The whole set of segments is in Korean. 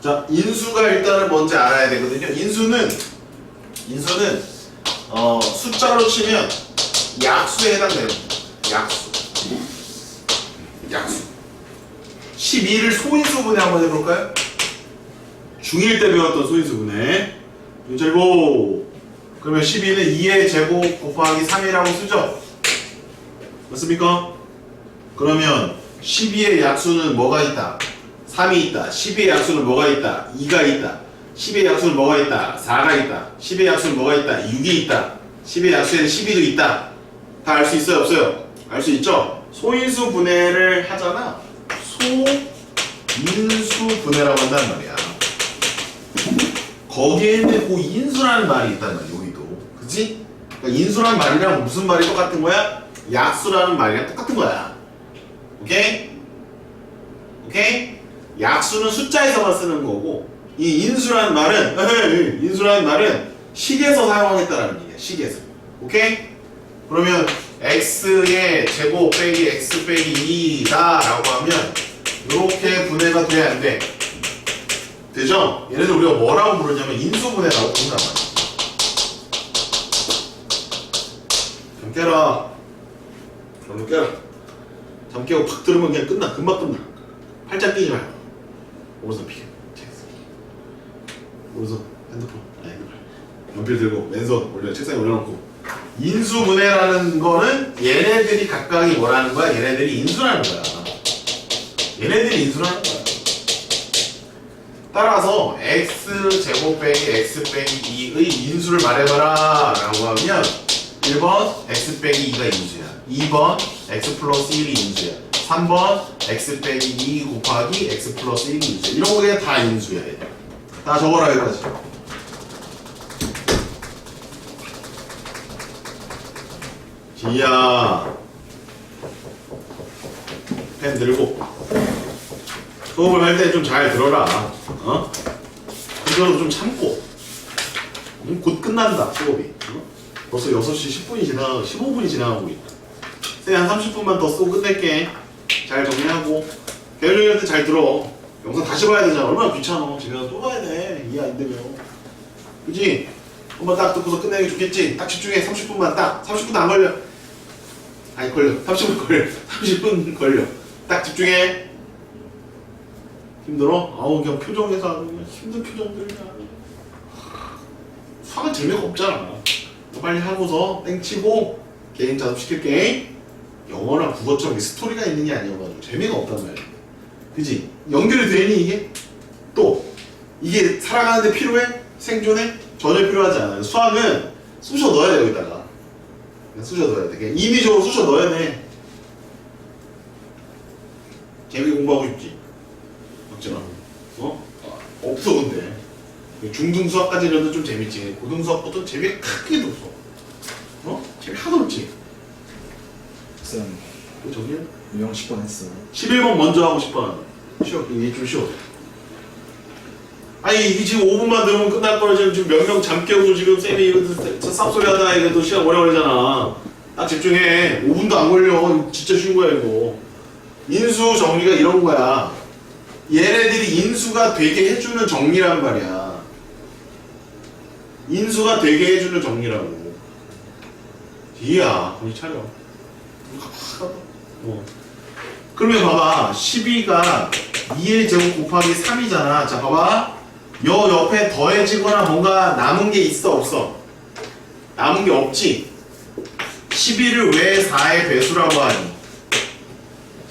자, 인수가 일단은 뭔지 알아야 되거든요. 인수는 숫자로 치면 약수에 해당되는 겁니다. 약수. 12를 소인수분해 한번 해볼까요? 중1 때 배웠던 소인수분해. 제곱. 그러면 12는 2의 제곱 곱하기 3이라고 쓰죠? 맞습니까? 그러면 12의 약수는 뭐가 있다? 3이 있다. 10의 약수는 뭐가 있다? 2가 있다. 10의 약수는 뭐가 있다? 4가 있다. 10의 약수는 뭐가 있다? 6이 있다. 10의 약수에는 12도 있다. 다 알 수 있어요? 없어요? 알 수 있죠? 소인수 분해를 하잖아. 소인수 분해라고 한단 말이야. 거기에는 그 인수라는 말이 있단 말이야. 여기도. 그치? 그러니까 인수라는 말이랑 무슨 말이 똑같은 거야? 약수라는 말이랑 똑같은 거야. 오케이? 오케이? 약수는 숫자에서만 쓰는 거고, 이 인수라는 말은 식에서 사용하겠다라는 얘기야. 식에서. 오케이? 그러면 x의 제곱 빼기 x 빼기 2다 라고 하면 이렇게 분해가 돼야 안 돼. 되죠? 얘네들 우리가 뭐라고 부르냐면 인수분해라고 부른단 말이야. 잠 깨라. 얼른 깨라. 잠 깨고 팍 들으면 그냥 끝나. 금방 끝나. 팔짱 끼지 말고. 오른손 피게. 오른손 핸드폰. 연필 들고 왼손 올려 책상에 올려놓고. 인수분해라는 거는 얘네들이 각각이 뭐라는 거야? 얘네들이 인수라는 거야. 얘네들이 인수라는 거야. 따라서 x제곱 빼기 x 빼기 2의 인수를 말해봐라 라고 하면 1번 x 빼기 2가 인수야. 2번 x 플러스 1이 인수야. 3번 x 빼기 2 곱하기 x 플러스 1이 인수야. 이런 거 그냥 다 인수야. 다 적어라 이거지. 지야 펜 들고 수업을 할 때 좀 잘 들어라. 그거도 좀 참고. 곧 끝난다 수업이. 벌써 6시 10분이 지나 15분이 지나가고 있다. 쌤 한 30분만 더 쓰고 끝낼게. 잘 정리하고 배우려는데 잘 들어. 영상 다시 봐야 되잖아. 얼마나 귀찮아. 집에 가서 또 봐야 돼. 이해 안 되면. 그치? 한번 딱 듣고서 끝내는 게 좋겠지? 딱 집중해. 30분만 딱. 30분도 안 걸려. 아니 걸려. 30분 걸려. 30분 걸려. 딱 집중해. 힘들어? 아우 그냥 표정에서 하는 힘든 표정들이야. 수학은 재미가 없잖아. 빨리 하고서 땡치고 게임 작업시킬게. 영어랑 국어처럼 스토리가 있는 게 아니어가지고 재미가 없단 말이야. 그지? 연결이 되니 이게? 또 이게 살아가는데 필요해? 생존해? 전혀 필요하지 않아요. 수학은 쑤셔 넣어야 돼. 여기다가 그냥 쑤셔 넣어야 돼. 그냥 임의적으로 쑤셔 넣어야 돼. 재미있게 공부하고 싶지? 박진아. 없어 근데 중등 수학까지는 좀 재밌지. 고등 수학보다 재미가 크게도 없어. 재미 하나도 없지. 쌤, 저기요? 유형 10번 했어. 11번 먼저 하고 싶어. 쉬워. 이게 좀 쉬워. 아니 이게 지금 5분만 들으면 끝날 거라 지금 몇 명 잠 깨우고 지금 쌤이 이거 쌉소리 하다가 이거 또 시간 오래 걸리잖아. 딱 집중해. 5분도 안 걸려. 진짜 쉬운 거야 이거. 인수 정리가 이런 거야. 얘네들이 인수가 되게 해주는 정리란 말이야. 인수가 되게 해주는 정리라고. 이야, 거기 차려. 그러면 봐봐. 12가 2의 제곱 곱하기 3이잖아. 자, 봐봐. 요 옆에 더해지거나 뭔가 남은 게 있어, 없어? 남은 게 없지? 12를 왜 4의 배수라고 하니?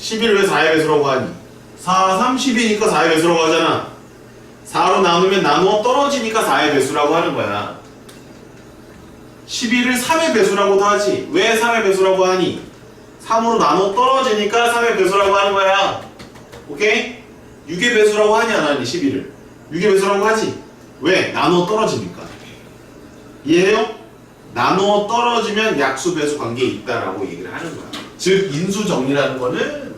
11을 왜 4의 배수라고 하니? 4, 3, 10이니까 4의 배수라고 하잖아. 4로 나누면 나누어 떨어지니까 4의 배수라고 하는 거야. 11을 3의 배수라고도 하지. 왜 3의 배수라고 하니? 3으로 나누어 떨어지니까 3의 배수라고 하는 거야. 오케이? 6의 배수라고 하니 안 하니? 11을 6의 배수라고 하지. 왜? 나누어 떨어지니까. 이해해요? 나누어 떨어지면 약수 배수 관계에 있다라고 얘기를 하는 거야. 즉 인수 정리라는 거는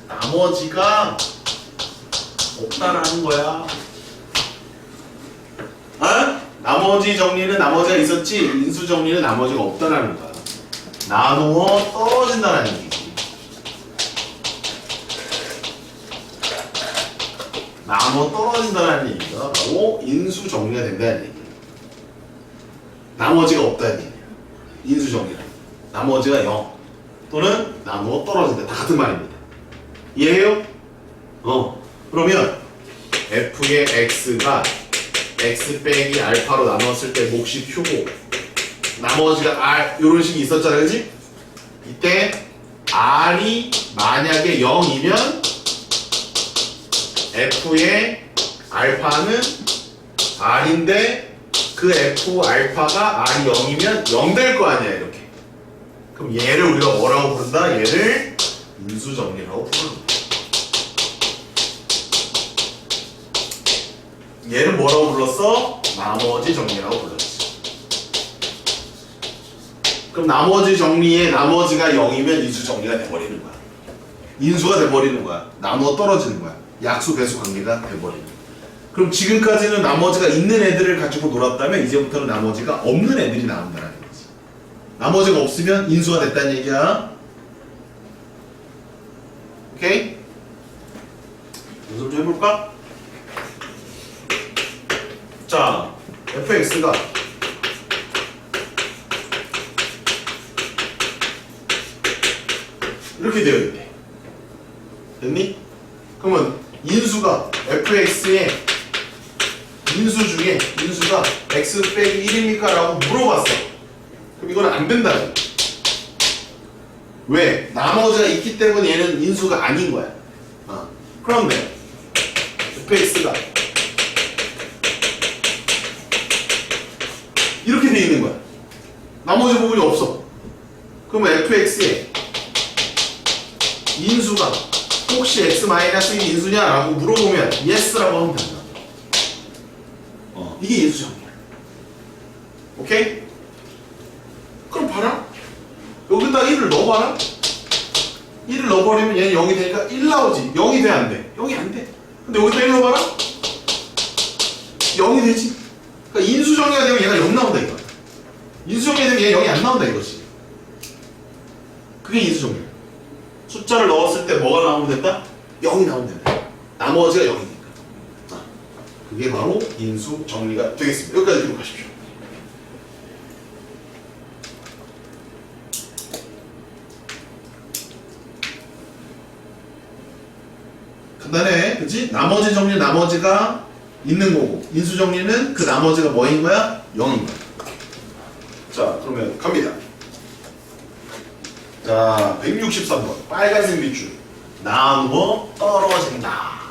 나머지가 없다라는 거야. 나머지 정리는 나머지가 있었지 인수 정리는 나머지가 없다라는 거야. 나누어 떨어진다라는 얘기지. 나눠 떨어진다는 얘기가 바로 인수 정리가 된다는 얘기예요. 나머지가 없다는 얘기예요. 인수 정리라. 나머지가 0 또는 나누어 떨어진다. 다 같은 말입니다. 이해해요? 그러면 f의 x가 x 빼기 알파로 나눴을 때 몫이 q고 나머지가 r 이런 식이 있었잖아, 그지? 이때 r이 만약에 0이면 f의 알파는 r인데 그 f 알파가 r이 0이면 0 될 거 아니야, 이렇게. 그럼 얘를 우리가 뭐라고 부른다? 얘를 인수정리라고 부르는 거야. 얘를 뭐라고 불렀어? 나머지 정리라고 불렀지. 그럼 나머지 정리에 나머지가 0이면 인수 정리가 돼버리는 거야. 인수가 돼버리는 거야. 나누어 떨어지는 거야. 약수 배수 관계가 돼버리는 거야. 그럼 지금까지는 나머지가 있는 애들을 가지고 놀았다면 이제부터는 나머지가 없는 애들이 나온다는 거지. 나머지가 없으면 인수가 됐다는 얘기야. 오케이? 연습 좀 해볼까? 자, fx가 이렇게 되어 있대. 됐니? 그러면 인수가 fx의 인수 중에 인수가 x 빼기 1입니까? 라고 물어봤어. 그럼 이건 안 된다고. 왜? 나머지가 있기 때문에 얘는 인수가 아닌 거야. 그런데 fx가 이렇게 돼 있는 거야. 나머지 부분이 없어. 그러면 fx의 인수가 혹시 x-1이 인수냐? 라고 물어보면 yes라고 하면 된다. 이게 인수 정리야. 오케이? 그럼 봐라. 여기다 1을 넣어봐라. 1을 넣어버리면 얘는 0이 되니까 1 나오지. 0이 돼, 안 돼? 0이 안 돼. 근데 여기다 1 넣어봐라. 0이 되지. 그러니까 인수 정리가 되면 얘가 0 나온다, 이거. 인수 정리가 되면 얘가 0이 안 나온다, 이거지. 그게 인수 정리야. 숫자를 넣었을 때 뭐가 나오면 된다? 0이 나오면 된다. 나머지가 0이니까. 그게 바로 인수 정리가 되겠습니다. 여기까지 기록하십시오. 간단해, 그치? 나머지 정리, 나머지가 있는 거고, 인수 정리는 그 나머지가 뭐인 거야? 0인 거야. 자, 그러면 갑니다. 자, 163번 빨간색 밑줄. 나누어 떨어진다.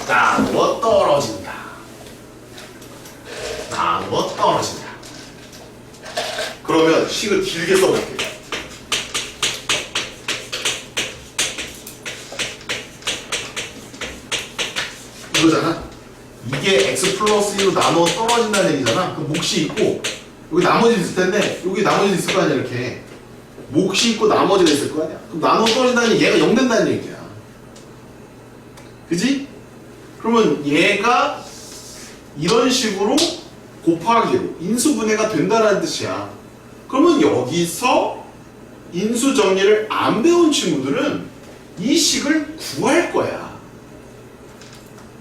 나누어 떨어진다. 나누어 떨어진다. 그러면 식을 길게 써볼게요. 이거잖아. 이게 x 플러스 1로 나누어 떨어진다는 얘기잖아. 그 몫이 있고 여기 나머지 있을 텐데 여기 나머지 있을 거 아니야. 이렇게 몫이 있고 나머지가 있을 거 아니야. 그럼 나누어 떨어진다는 얘기 얘가 0 된다는 얘기야. 그지? 그러면 얘가 이런 식으로 곱하기로 인수분해가 된다는 뜻이야. 그러면 여기서 인수정리를 안 배운 친구들은 이 식을 구할 거야.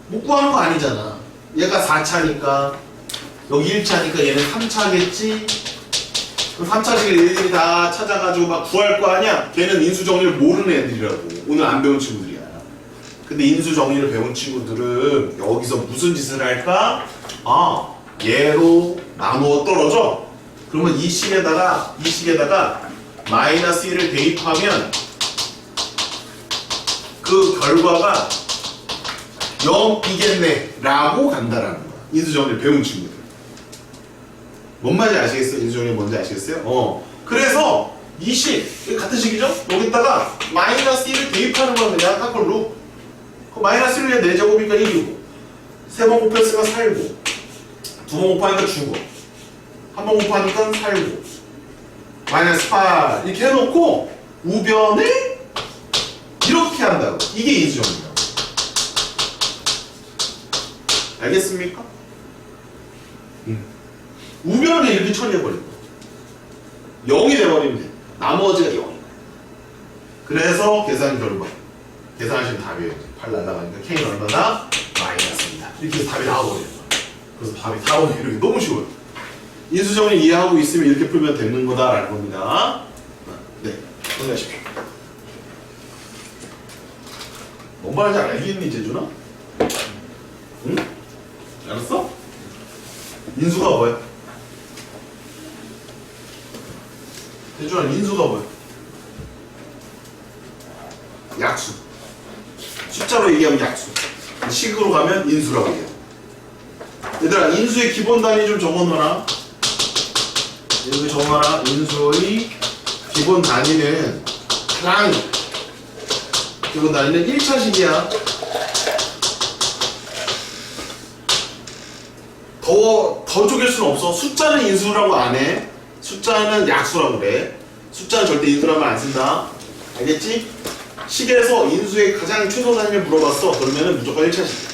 못 구하는 거 아니잖아. 얘가 4차니까 여기 1차니까 얘는 3차겠지. 그럼 3차식을 얘들이 다 찾아가지고 막 구할 거 아니야. 걔는 인수정리를 모르는 애들이라고. 오늘 안 배운 친구들이야. 근데 인수정리를 배운 친구들은 여기서 무슨 짓을 할까? 얘로 나누어 떨어져. 그러면 이 식에다가 마이너스 1을 대입하면 그 결과가 0이겠네 라고 간다라는 거야. 인수정리를 배운 친구들. 뭔 말인지 아시겠어요? 인수정리 뭔지 아시겠어요? 그래서 이 식, 같은 식이죠? 여기다가 마이너스 1을 대입하는 거는 그냥 깎걸로. 그 마이너스 1을 4제곱이니까 1이고 3번 곱했으면 살고 2번 곱하니까 죽어 1번 곱하니까 살고 마이너스 8 이렇게 해놓고 우변을 이렇게 한다고. 이게 인수정리야. 알겠습니까? 우변을 이렇게 처리해버리고 0이 돼버리면 돼. 나머지가 0이야. 그래서 계산 결과 계산하시면 답이에요. 8 날라가니까 K는 얼마나? 마이너스입니다. 이렇게 해서 답이 나와버려요. 그래서 답이 나오네. 이렇게 너무 쉬워요. 인수정리 이해하고 있으면 이렇게 풀면 되는 거다라는 겁니다. 네, 정리하십시오. 뭔 말인지 알겠니, 재준아? 응? 알았어? 인수가 뭐야? 재준아, 인수가 뭐야? 약수. 숫자로 얘기하면 약수. 식으로 가면 인수라고 얘기해. 얘들아, 인수의 기본 단위 좀 적어놓아라. 여기 적어놔라. 인수의 기본 단위는 가장 기본 단위는 1차식이야. 더 쪼갤 수는 없어. 숫자는 인수라고 안 해. 숫자는 약수라고 그래. 숫자는 절대 인수라고 안 쓴다. 알겠지? 식에서 인수의 가장 최소 단위를 물어봤어. 그러면은 무조건 1차식이야.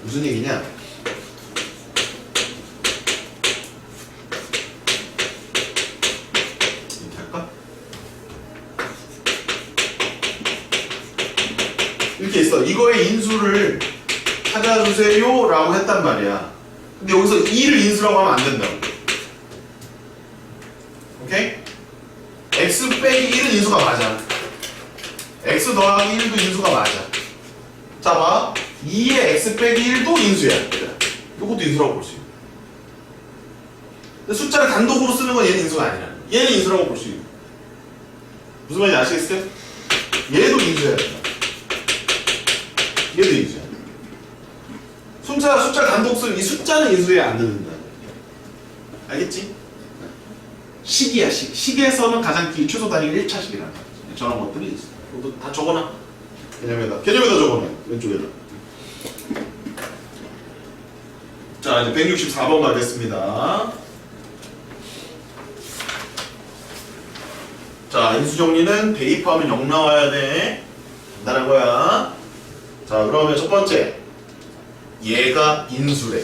무슨 얘기냐? 이렇게 할까? 이렇게 있어. 이거의 인수를 찾아주세요 라고 했단 말이야. 근데 여기서 2를 인수라고 하면 안 된다고. 오케이? x 빼기 1은 인수가 맞아. x 더하기 1도 인수가 맞아. 자 봐. 2의 x 빼기 1도 인수야. 이것도 인수라고 볼 수 있고. 근데 숫자를 단독으로 쓰는 건 얘는 인수가 아니라. 얘는 인수라고 볼 수 있고. 무슨 말인지 아시겠어요? 얘도 인수야. 얘도 인수야. 숫자 단독 쓰는 이 숫자는 인수에 안 넣는다. 알겠지? 식이야, 식. 식에서는 가장 최소 단위가 1차식이라는 거지. 저런 것들이 있어. 너도 다 적어놔. 개념에다 적어놔. 왼쪽에다. 자, 이제 164번 가겠습니다. 자, 인수정리는 대입하면 0 나와야 돼. 간단한 거야. 자, 그러면 첫 번째. 얘가 인수래.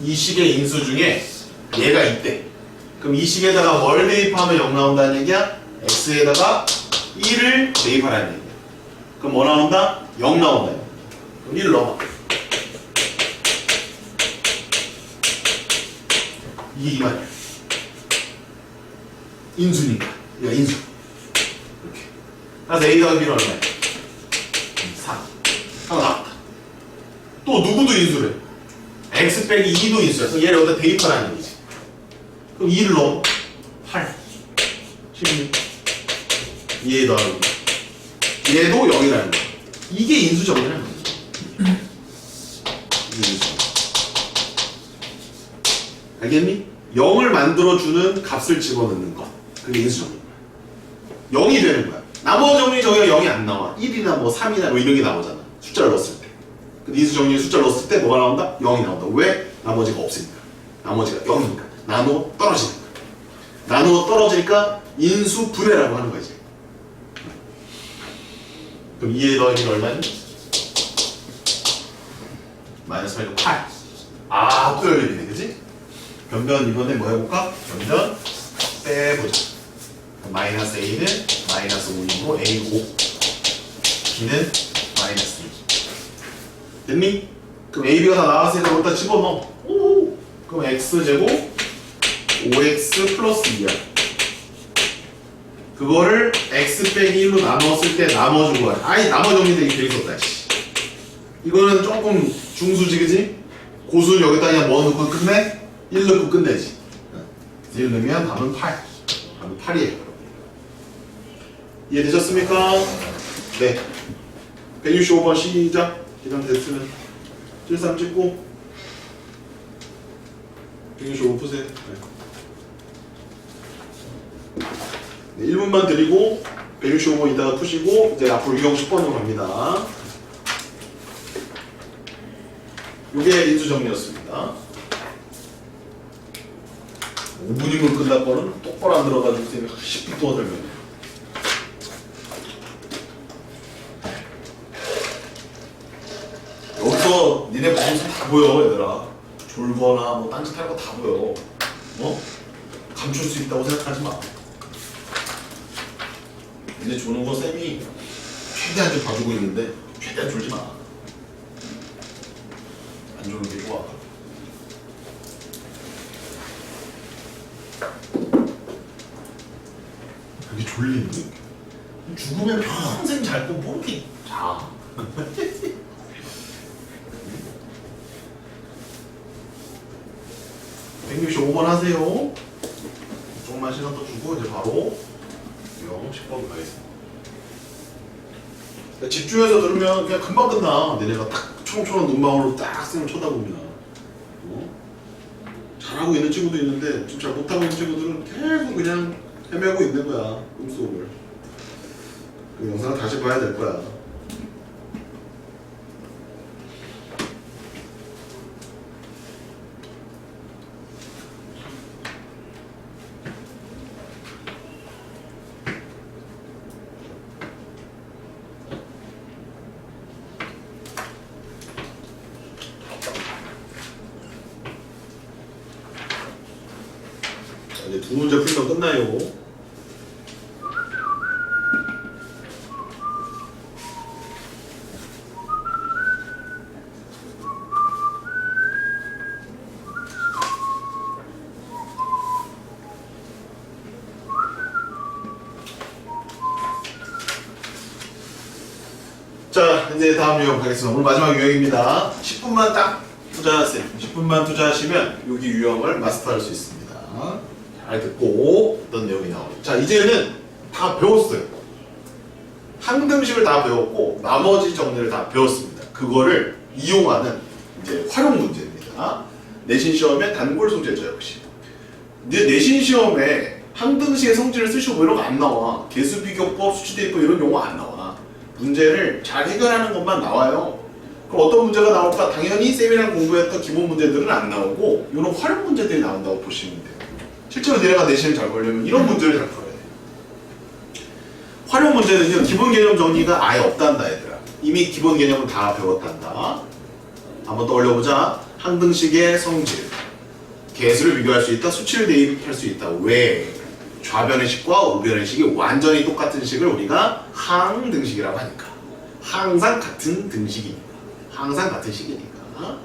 이 식의 인수 중에 얘가 있대. 그럼 이 식에다가 뭘 대입하면 0 나온다는 얘기야? x에다가 1을 대입하라는 얘기야. 그럼 뭐 나온다? 0 나온다. 그럼 1을 넣어봐. 이게 이 말이야. 인수니까. 얘가 인수. 이렇게. 그래서 a 더하기 b는 얼마야? 3. 하나 나왔다. 또 누구도 인수래. x 빼기 2도 인수야. 그래서 얘를 여기다 대입하라는 얘기지. 그럼 2를 넣어. 8. 16. 얘 더하기. 얘도 0이라는 거야. 이게 인수정리라는 거지. 이게 인수. 알겠니? 0을 만들어주는 값을 집어넣는 것. 그게 인수정리인 거야. 0이 되는 거야. 나머지 정리 저기가 0이 안 나와. 1이나 뭐 3이나 뭐 이런 게 나오잖아. 숫자를 넣었을 때. 근데 인수정리에 숫자를 넣었을 때 뭐가 나온다? 0이 나온다. 왜? 나머지가 없으니까. 나머지가 0이니까. 나누어 떨어지니까. 나누어 떨어지니까 인수분해라고 하는 거지. 그럼 2에 더하기는 얼마니? 마이너스 8. 아, 또 열리네. 그치? 변변 이번에 뭐 해볼까? 변변 빼보자. 마이너스 A는 마이너스 5이고 A 5. B는 마이너스 2. 됐니? 그럼 A, B가 다 나왔으니까 여기다 집어넣어. 오! 그럼 X제곱 5X 플러스 2야. 그거를 X 빼기 1로 나눴을 때 나눠준 거야. 아니, 나머 정리되기 돼 있었다. 이거는 조금 중수지, 그지? 고수를 여기다 그냥 뭐 넣고 끝내? 1 넣고 끝내지. 1 넣으면 답은 8. 답은 8이에요. 이해되셨습니까? 네. 165번 시작. 기상 됐으면 73 찍고 165 푸세요. 네. 1분만 드리고 165번 이따가 푸시고 이제 앞으로 유형 10번으로 갑니다. 요게 인수정리였습니다. 5분이면 끝날 거는 똑바로 안 들어가지고 10분 동안 설명해. 여기서 니네 무슨 다 보여, 얘들아. 졸거나 뭐 딴짓 할 거 다 보여. 어? 감출 수 있다고 생각하지 마. 니네 조는 거 쌤이 최대한 좀 봐주고 있는데 최대한 졸지 마. 안 졸는 게 좋아. 그게 졸리니? 죽으면 평생 잘 거면 뭐 이렇게 자. 165번 하세요. 조금만 시간 더 주고 이제 바로 10번 가겠습니다. 집중해서 들으면 그냥 금방 끝나. 내내가 딱 초롱초롱 눈망울로 딱 쓰면 쳐다보면 잘하고 있는 친구도 있는데 좀 잘 못하고 있는 친구들은 계속 그냥 헤매고 있는 거야. 꿈속을. 그 영상을 다시 봐야 될 거야. 이제 두 문제 풀면 끝나요. 자, 이제 다음 유형 가겠습니다. 오늘 마지막 유형입니다. 10분만 딱 투자하세요. 10분만 투자하시면 여기 유형을 마스터할 수 있습니다. 잘 듣고 어떤 내용이 나오죠. 자, 이제는 다 배웠어요. 항등식을 다 배웠고 나머지 정리를 다 배웠습니다. 그거를 이용하는 이제 활용 문제입니다. 내신 시험에 단골 소재죠, 역시. 근데 내신 시험에 항등식의 성질을 쓰시고 뭐 이런 거 안 나와. 개수비교법, 수치대입법 이런 용어 안 나와. 문제를 잘 해결하는 것만 나와요. 그럼 어떤 문제가 나올까? 당연히 쌤이랑 공부했던 기본 문제들은 안 나오고 이런 활용 문제들이 나온다고 보시면 돼요. 실제로 내가 내신을 잘 보려면 이런 문제를 잘 풀어야 돼. 활용 문제는요, 기본 개념 정리가 아예 없단다, 얘들아. 이미 기본 개념은 다 배웠단다. 한번 떠올려보자. 항등식의 성질. 개수를 비교할 수 있다, 수치를 대입할 수 있다. 왜? 좌변의 식과 우변의 식이 완전히 똑같은 식을 우리가 항등식이라고 하니까. 항상 같은 등식이니까. 항상 같은 식이니까.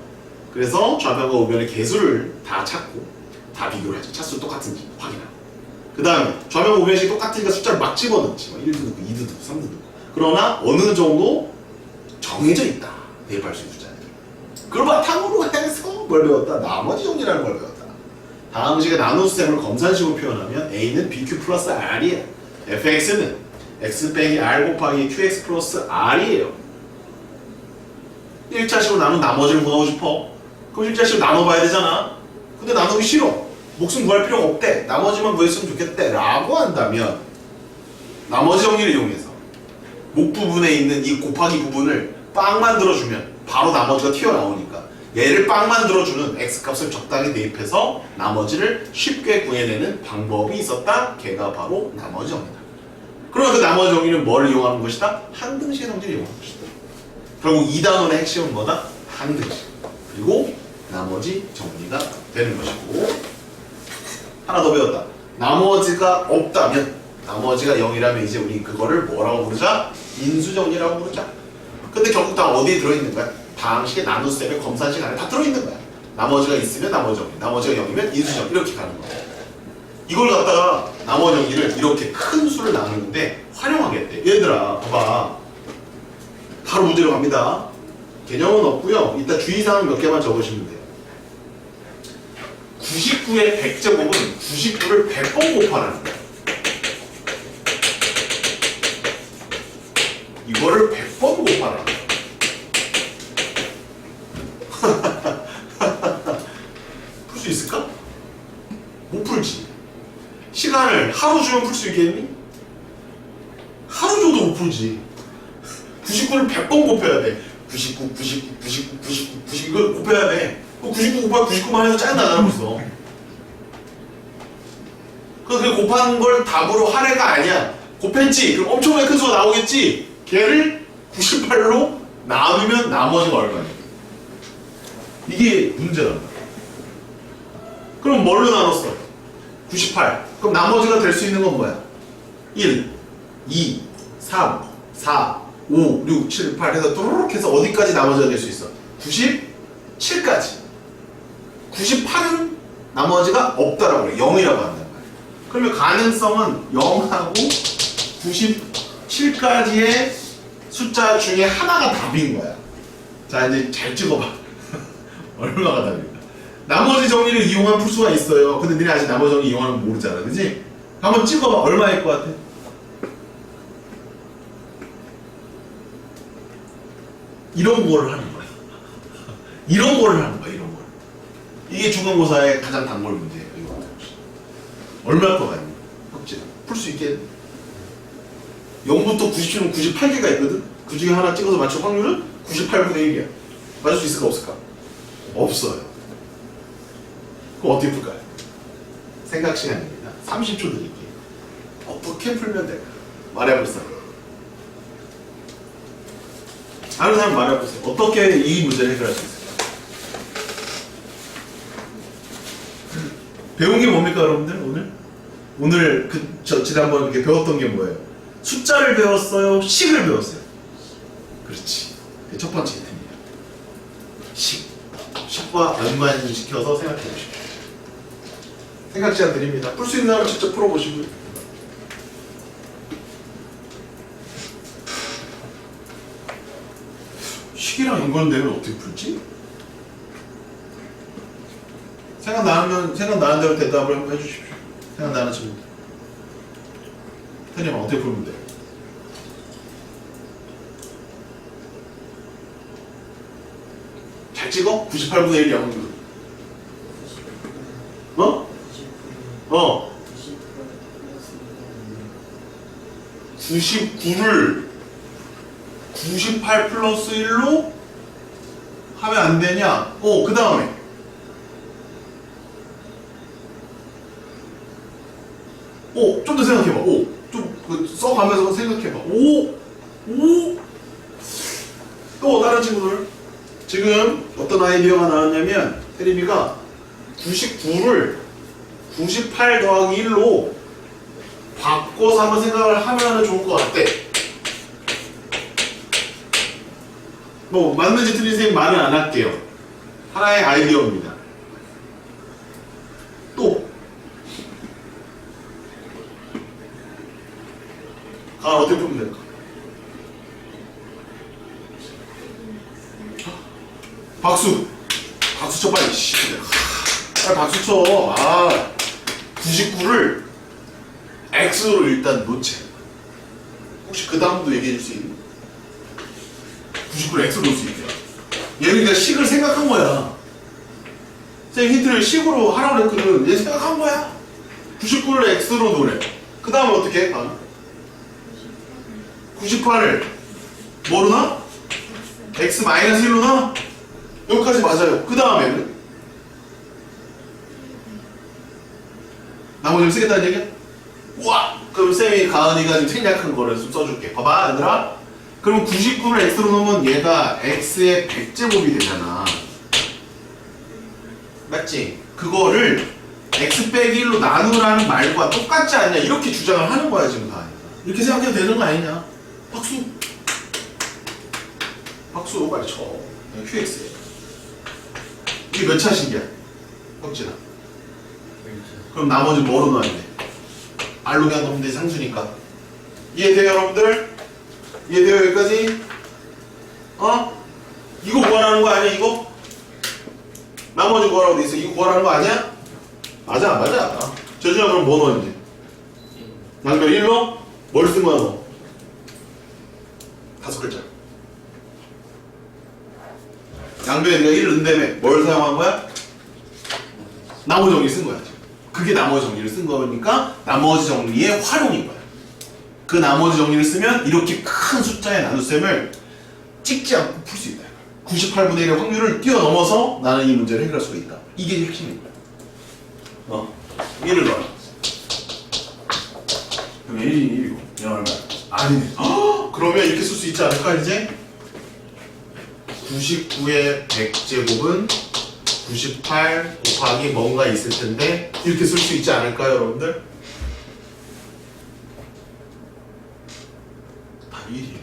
그래서 좌변과 우변의 개수를 다 찾고 다 비교를 하죠. 차수 똑같은지 확인하고. 그 다음에 좌변과 우변식 똑같으니까 숫자를 막 집어넣지. 1도 넣고 2도 넣고 3도 넣고. 그러나 어느 정도 정해져 있다. 대입할 수 있는 숫자는. 그걸 바탕으로 해서 뭘 배웠다? 나머지 정리라는 걸 배웠다. 다음 식의 나눗셈을 검산식으로 표현하면 A는 BQ 플러스 R이에요. fx는 x 빼기 R 곱하기 qx 플러스 R이에요. 1차식으로 나눈 나머지를 구하고 싶어. 그럼 1차식으로 나눠봐야 되잖아. 근데 나누기 싫어. 목숨 구할 필요가 없대. 나머지만 구했으면 좋겠대. 라고 한다면 나머지 정리를 이용해서 목 부분에 있는 이 곱하기 부분을 빵 만들어주면 바로 나머지가 튀어나오니까 얘를 빵 만들어주는 x값을 적당히 대입해서 나머지를 쉽게 구해내는 방법이 있었다. 걔가 바로 나머지 정리다. 그러면 그 나머지 정리는 뭘 이용하는 것이다? 항등식의 성질을 이용하는 것이다. 결국 이 단원의 핵심은 뭐다? 항등식. 그리고 나머지 정리가 되는 것이고, 하나 더 배웠다. 나머지가 없다면, 나머지가 0이라면 이제 우리 그거를 뭐라고 부르자? 인수정리라고 부르자. 근데 결국 다 어디에 들어있는 거야? 방식의 나눗셈의 검산식 안에 다 들어있는 거야. 나머지가 있으면 나머지 정리, 나머지가 0이면 인수정리, 이렇게 가는 거야. 이걸 갖다가 나머지 정리를 이렇게 큰 수를 나누는데 활용하겠대. 얘들아, 봐봐. 바로 문제로 갑니다. 개념은 없고요. 이따 주의사항 몇 개만 적으시면 돼요. 99의 100제곱은 99를 100번 곱하라는 거야. 이거를 100번 곱하라는 거야. 풀 수 있을까? 못 풀지. 시간을 하루 주면 풀 수 있겠니? 하루 줘도 못 풀지. 99를 100번 곱해야 돼. 99, 99, 99, 99, 99 이걸 곱해야 돼. 99 곱하기 99만 해도 짜증나잖아 벌써. 그 곱한 걸 답으로 하래가 아니야. 곱했지? 그럼 엄청나게 큰 수가 나오겠지? 걔를 98로 나누면 나머지가 얼마냐. 이게 문제란 말이야. 그럼 뭘로 나눴어? 98. 그럼 나머지가 될 수 있는 건 뭐야? 1, 2, 3, 4, 5, 6, 7, 8 해서 뚜루룩 해서 어디까지 나머지가 될 수 있어? 97까지. 98은 나머지가 없다라고 그래. 0이라고 한단 말이야. 그러면 가능성은 0하고 97까지의 숫자 중에 하나가 답인 거야. 자, 이제 잘 찍어봐. 얼마가 답일까? 나머지 정리를 이용한 풀수가 있어요. 근데 너네 아직 나머지 정리 이용하는 거 모르잖아. 그지? 한번 찍어봐. 얼마일 것 같아? 이런 거를 하는 거야. 이런 거를 하는 거야. 이런 거를. 이게 중간고사의 가장 단골 문제예요. 이거. 얼마일 것 같니? 풀 수 있겠니? 0부터 97은 98개가 있거든? 그 중에 하나 찍어서 맞출 확률은 98분의 1이야. 맞을 수 있을까 없을까? 없어요. 그럼 어떻게 풀까요? 생각 시간입니다. 30초 드릴게요. 어떻게 풀면 될까? 말해보세요. 다른 사람 말해보세요. 어떻게 이 문제를 해결할 수 있을까? 배운 게 뭡니까 여러분들 오늘? 오늘 지난번 이렇게 배웠던 게 뭐예요? 숫자를 배웠어요? 식을 배웠어요? 그렇지. 그게 첫 번째 힌트입니다. 식과 연관시켜서 생각해 보십시오. 생각 시간 드립니다. 풀 수 있는 사람 직접 풀어보시고요. 식이랑 연관되면 어떻게 풀지? 생각나는 대로 대답을 한번 해주십시오. 생각나는 친구들. 태님아 어떻게 풀면 돼? 잘 찍어? 98분의 1 양분. 어? 99를 98 플러스 1로 하면 안 되냐? 그 다음에 좀 더 생각해봐. 좀 써가면서 생각해봐. 또 다른 친구들 지금 어떤 아이디어가 나왔냐면 테레비가 99를 98 더하기 1로 바꿔서 한번 생각을 하면 좋을 것 같대. 뭐 맞는지 틀린지 말은 안 할게요. 하나의 아이디어입니다. 또 어떻게 풀면 될까? 박수 쳐 빨리. 빨리 박수 쳐. 99를 X로 일단 놓지. 혹시 그 다음도 얘기해 줄 수 있니? 99를 X로 놓을 수 있게. 얘는 그냥 식을 생각한 거야. 선생님 힌트를 식으로 하라고 했거든. 얘 생각한 거야. 99를 X로 놓으래. 그 다음에 어떻게 해? 98을 뭐로 나? X-1로 나? 여기까지 맞아요. 그 다음에는 나머지를 쓰겠다는 얘기야? 우와! 그럼 쌤이 가은이가 지금 생략한 거를 좀 써줄게. 봐봐 얘들아. 그럼 99를 X로 놓으면 얘가 X의 100제곱이 되잖아. 맞지? 그거를 X 빼기 1로 나누라는 말과 똑같지 않냐 이렇게 주장을 하는 거야 지금 가은이가. 이렇게 생각해도 되는 거 아니냐? 박수 빨리 쳐. QX에 이게 몇 차식이야? 혁진아. 그럼 나머지 뭐로 넣어야 돼? R로 그냥 넣으면 되지. 상수니까. 이해돼요 여러분들? 이해돼요 여기까지? 이거 구하라는 거 아니야 이거? 나머지 구하라고 돼 있어. 이거 구하라는 거 아니야? 맞아. 재준아 그럼 뭐 넣어야 돼? 양변 1로? 뭘 쓴 거야 너? 5글자. 양변에 네가 1을 넣는다며 뭘 사용한 거야? 나머지 정리 쓴 거야 지금. 그게 나머지 정리를 쓴 거니까 나머지 정리의 활용인 거야. 그 나머지 정리를 쓰면 이렇게 큰 숫자의 나눗셈을 찍지 않고 풀 수 있다. 98분의 1의 확률을 뛰어넘어서 나는 이 문제를 해결할 수가 있다. 이게 핵심인 거야. 1을 넣어라. 그럼 1이 1이고 얘는 얼마야? 아니네. 그러면 이렇게 쓸 수 있지 않을까 이제? 99의 100제곱은 98 곱하기 뭔가 있을 텐데 이렇게 쓸 수 있지 않을까요 여러분들? 답이 1이에요.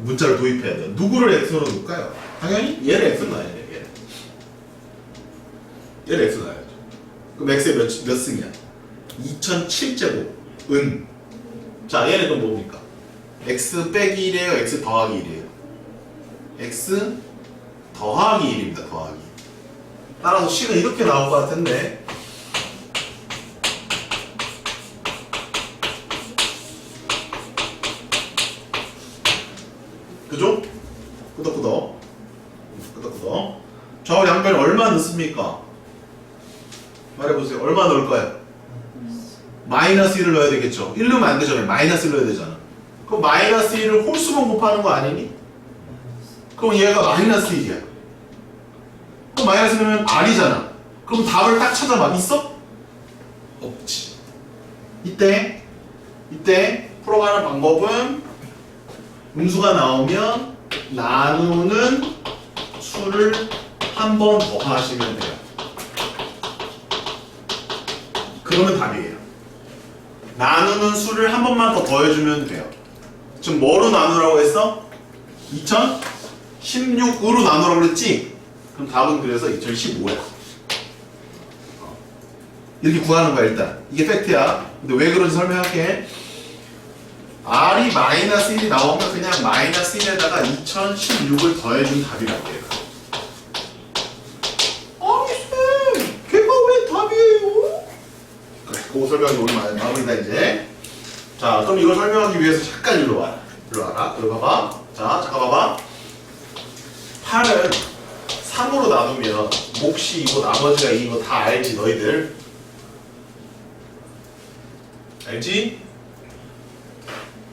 문자를 도입해야 돼요. 누구를 x로 놓을까요? 당연히 얘를 x로 놔야 돼요. 얘를 x로 놔야죠. 그럼 x의 몇 승이야? 2007제곱 은. 자, 얘는 그럼 뭡니까? x 빼기 1이에요? x 더하기 1이에요? x 더하기 1입니다. 더하기. 따라서 식은 이렇게 나올 것 같은데, 그죠? 끄덕끄덕. 끄덕끄덕. 좌우 양변 얼마 넣습니까? 말해보세요. 얼마 넣을까요? 마이너스 1을 넣어야 되겠죠. 1 넣으면 안 되잖아요. 마이너스 1 넣어야 되잖아. 그럼 마이너스 1을 홀수만 곱하는 거 아니니? 그럼 얘가 마이너스 1이야. 그럼 마이너스 1이면 R이잖아. 그럼 답을 딱 찾아봐. 있어? 없지. 이때 풀어가는 방법은 음수가 나오면 나누는 수를 한 번 더 하시면 돼요. 그러면 답이에요. 나누는 수를 한 번만 더 더해주면 돼요. 지금 뭐로 나누라고 했어? 2016으로 나누라고 그랬지? 그럼 답은 그래서 2015야. 이렇게 구하는 거야 일단. 이게 팩트야. 근데 왜 그런지 설명할게. R이 마이너스 1이 나오면 그냥 마이너스 1에다가 2016을 더해준 답이라고 해요. 아니 쌤! 걔가 왜 답이에요? 그래, 그거 설명이 오늘 마무리다 이제. 자, 그럼 이걸 설명하기 위해서 잠깐 일로 와라. 일로 와라. 이거 봐봐. 자, 잠깐 봐봐. 8은 3으로 나누면 몫이 이거 나머지가 이거 다 알지 너희들? 알지?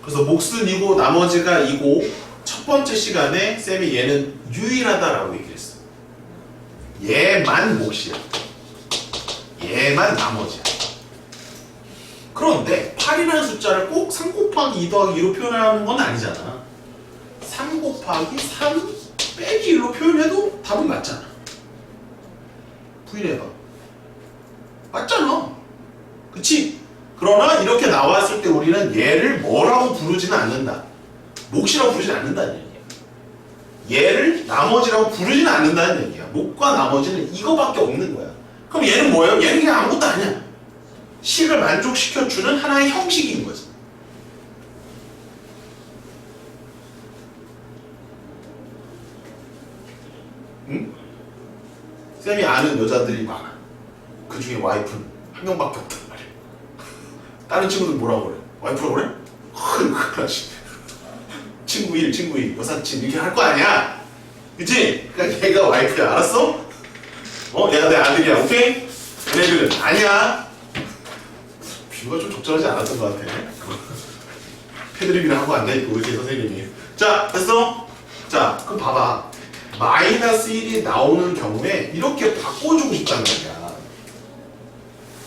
그래서 몫은 이고 나머지가 이고 첫 번째 시간에 쌤이 얘는 유일하다라고 얘기를 했어. 얘만 몫이야. 얘만 나머지야. 그런데 8이라는 숫자를 꼭 3 곱하기 2 더하기 2로 표현하는 건 아니잖아. 3 곱하기 3 빼기 1로 표현해도 답은 맞잖아. 부인해봐. 맞잖아. 그치? 그러나 이렇게 나왔을 때 우리는 얘를 뭐라고 부르지는 않는다. 몫이라고 부르지는 않는다는 얘기야. 얘를 나머지라고 부르지는 않는다는 얘기야. 몫과 나머지는 이거밖에 없는 거야. 그럼 얘는 뭐예요? 얘는 그냥 아무것도 아니야. 식을 만족시켜주는 하나의 형식인 거지. 응? 쌤이 아는 여자들이 많아. 그 중에 와이프는 한 명밖에 없단 말이야. 다른 친구들 뭐라고 그래? 와이프라고 그래? 그렇지. 친구 1, 친구 2, 여사친 이렇게 할 거 아니야? 그치? 그러니까 얘가 와이프야. 알았어? 얘가 내 아들이야. 오케이? 얘네들은 아니야. 비유가 좀 적절하지 않았던 것 같아. 패드립이랑 하고 앉아있고 우리 선생님이. 자, 됐어? 자, 그럼 봐봐. 마이너스 1이 나오는 경우에 이렇게 바꿔주고 싶다는 거야.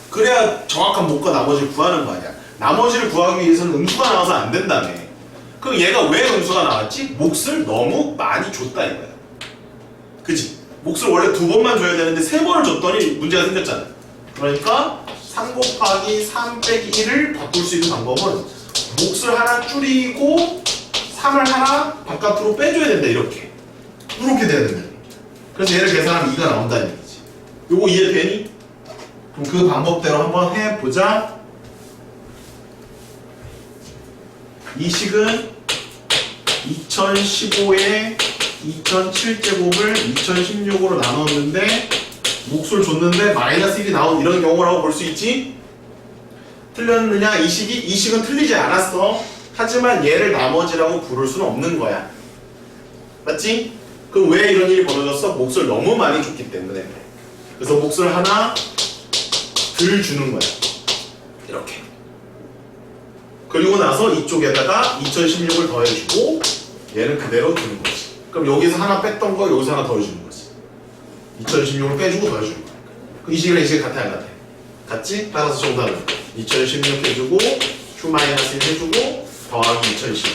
그래야 정확한 몫과 나머지를 구하는 거 아니야. 나머지를 구하기 위해서는 음수가 나와서 안 된다며. 그럼 얘가 왜 음수가 나왔지? 몫을 너무 많이 줬다 이거야. 그치? 몫을 원래 2번만 줘야 되는데 3번을 줬더니 문제가 생겼잖아. 그러니까 3 곱하기 3 빼기 1을 바꿀 수 있는 방법은 몫을 하나 줄이고 3을 하나 바깥으로 빼줘야 된다. 이렇게 돼야 된다. 그래서 얘를 계산하면 2가 나온다는 얘기지. 요거 이해되니? 그럼 그 방법대로 한번 해보자. 이 식은 2015에 2007제곱을 2016으로 나눴는데 몫을 줬는데 마이너스 1이 나온 이런 경우라고 볼 수 있지? 틀렸느냐? 이 식은 틀리지 않았어. 하지만 얘를 나머지라고 부를 수는 없는 거야. 맞지? 그럼 왜 이런 일이 벌어졌어? 몫을 너무 많이 줬기 때문에. 그래서 몫을 하나 덜 주는 거야. 이렇게. 그리고 나서 이쪽에다가 2016을 더해주고 얘는 그대로 두는 거지. 그럼 여기서 하나 뺐던 거 여기서 하나 더해주는 거지. 2016을 빼주고 더해주는 거야. 이 식이랑 이 식이 같아 안 같아? 같지? 따라서 정답은 2016 해주고 Q-1 해주고 더하기 2016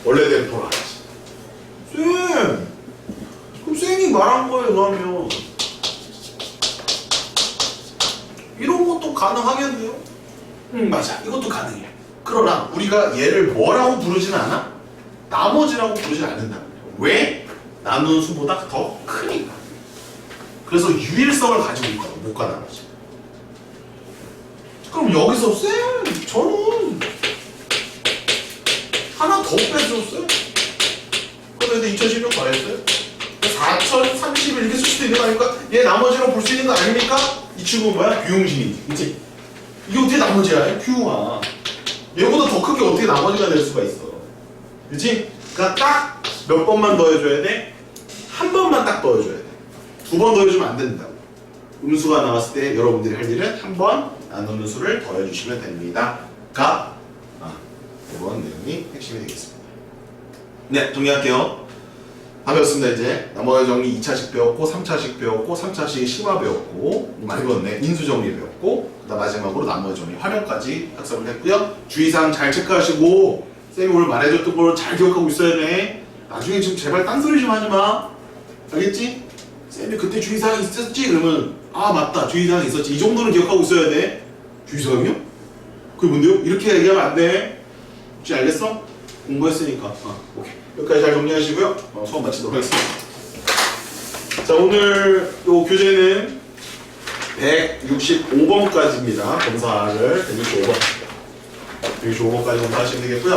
원래대로 돌아가지. 쌤! 그럼 쌤이 말한 거예요 그러면 이런 것도 가능하겠네요? 맞아. 이것도 가능해. 그러나 우리가 얘를 뭐라고 부르지는 않아? 나머지라고 부르지 않는다. 왜? 나누는 수보다 더 크니까. 그래서 유일성을 가지고 있다고. 못과 나머지. 그럼 여기서 쌤 저는 하나 더 빼줬어요. 그런데 2011년 더했어요. 4031 이렇게 쓸 수도 있는 거 아닙니까? 얘 나머지로 볼 수 있는 거 아닙니까? 이 친구는 뭐야? 규용식이지. 그치? 이게 어떻게 나머지야? 규용아. 얘보다 더 크게 어떻게 나머지가 될 수가 있어. 그치? 그러니까 딱 몇 번만 더해줘야 돼? 한 번만 딱 더해줘야 돼. 두 번 더해주면 안 된다고. 음수가 나왔을 때 여러분들이 할 일은 한 번 나누는 수를 더해주시면 됩니다. 이번 내용이 핵심이 되겠습니다. 네, 정리할게요. 다 배웠습니다. 이제 나머지 정리 2차식 배웠고 3차식 배웠고 3차식 심화 배웠고 많이 배웠네. 인수 정리 배웠고 그다음 마지막으로 나머지 정리 활용까지 학습을 했고요. 주의사항 잘 체크하시고 쌤이 오늘 말해줬던 걸 잘 기억하고 있어야 돼. 나중에 지금 제발 딴소리 좀 하지 마. 알겠지? 쌤이 그때 주의사항 있었지? 그러면 아 맞다 주의사항 있었지. 이 정도는 기억하고 있어야 돼. 주의사항이요? 그게 뭔데요? 이렇게 얘기하면 안 돼. 혹시 알겠어? 공부했으니까. 오케이. 여기까지 잘 정리하시고요. 수업 마치도록 하겠습니다. 자, 오늘 요 교재는 165번까지입니다. 검사를 165번. 165번까지 검사하시면 되겠고요.